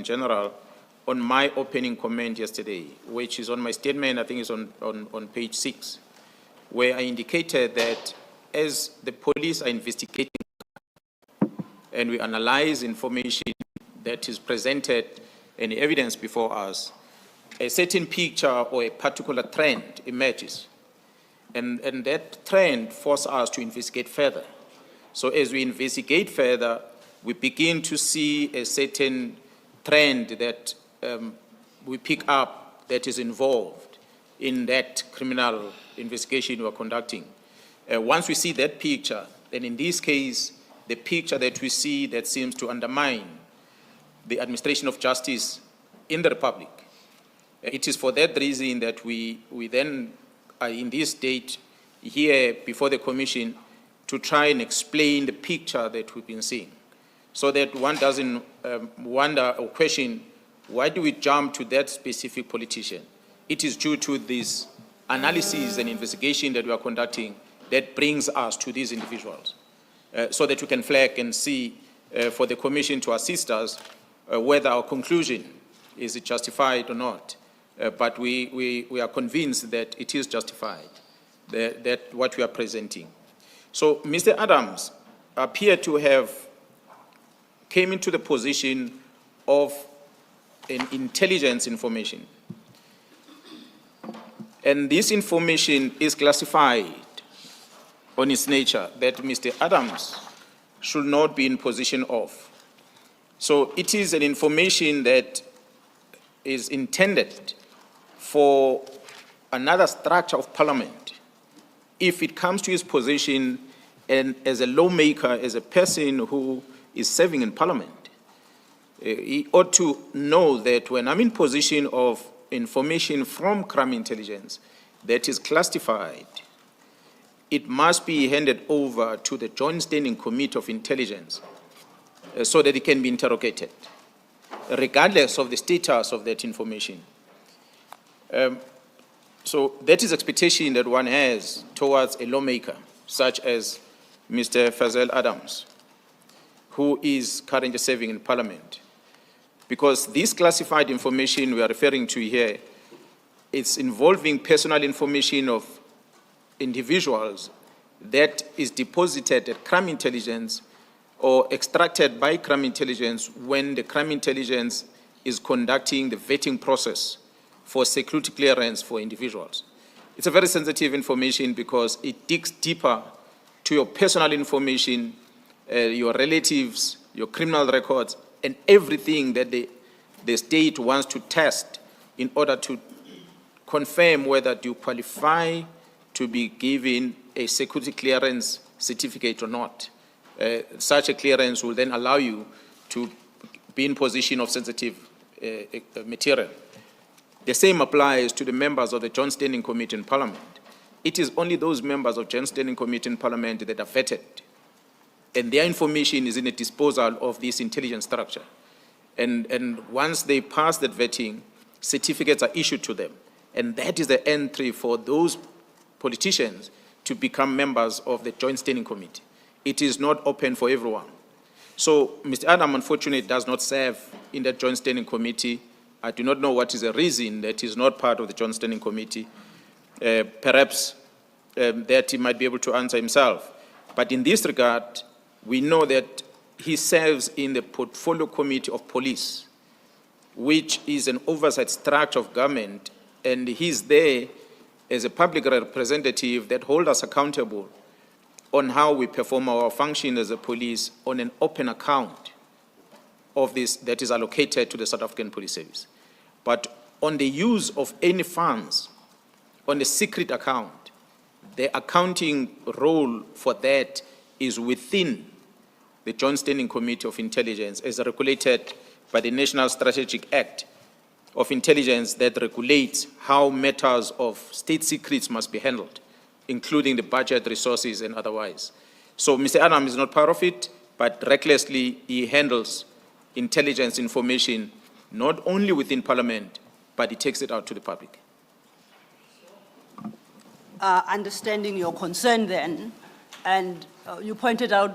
in general on my opening comment yesterday, which is on my statement, I think it's on page 6, where I indicated that as the police are investigating and we analyze information that is presented and evidence before us, a certain picture or a particular trend emerges. And that trend forces us to investigate further. So as we investigate further, we begin to see a certain trend that we pick up that is involved in that criminal investigation we are conducting. Once we see that picture, then in this case, the picture that we see that seems to undermine the administration of justice in the Republic, it is for that reason that we then are in this state here before the Commission to try and explain the picture that we've been seeing, so that one doesn't wonder or question, why do we jump to that specific politician? It is due to this analysis and investigation that we are conducting that brings us to these individuals, so that we can flag and see for the Commission to assist us whether our conclusion is it justified or not. But we are convinced that it is justified, that what we are presenting. So Mr. Adams appeared to have came into the position of an intelligence information. And this information is classified on its nature that Mr. Adams should not be in possession of. So it is an information that is intended for another structure of Parliament. If it comes to his position and as a lawmaker, as a person who is serving in Parliament, he ought to know that when I'm in possession of information from crime intelligence that is classified, it must be handed over to the Joint Standing Committee of Intelligence so that it can be interrogated, regardless of the status of that information. So that is expectation that one has towards a lawmaker, such as Mr. Fadiel Adams, who is currently serving in Parliament. Because this classified information we are referring to here, it's involving personal information of individuals that is deposited at crime intelligence or extracted by crime intelligence when the crime intelligence is conducting the vetting process for security clearance for individuals. It's a very sensitive information because it digs deeper to your personal information, your relatives, your criminal records, and everything that the state wants to test in order to confirm whether you qualify to be given a security clearance certificate or not. Such a clearance will then allow you to be in possession of sensitive material. The same applies to the members of the Joint Standing Committee in Parliament. It is only those members of Joint Standing Committee in Parliament that are vetted, and their information is in the disposal of this intelligence structure. And once they pass that vetting, certificates are issued to them. And that is the entry for those politicians to become members of the Joint Standing Committee. It is not open for everyone. So Mr. Adam, unfortunately, does not serve in the Joint Standing Committee. I do not know what is the reason that he is not part of the Joint Standing Committee. Perhaps that he might be able to answer himself. But in this regard, we know that he serves in the Portfolio Committee of Police, which is an oversight structure of government, and he's there as a public representative that holds us accountable on how we perform our function as a police on an open account of this that is allocated to the South African Police Service. But on the use of any funds on a secret account, the accounting role for that is within the Joint Standing Committee of Intelligence as regulated by the National Strategic Act of Intelligence that regulates how matters of state secrets must be handled, including the budget, resources, and otherwise. So Mr. Adams is not part of it, but recklessly he handles intelligence information not only within Parliament, but he takes it out to the public. Understanding your concern then, and you pointed out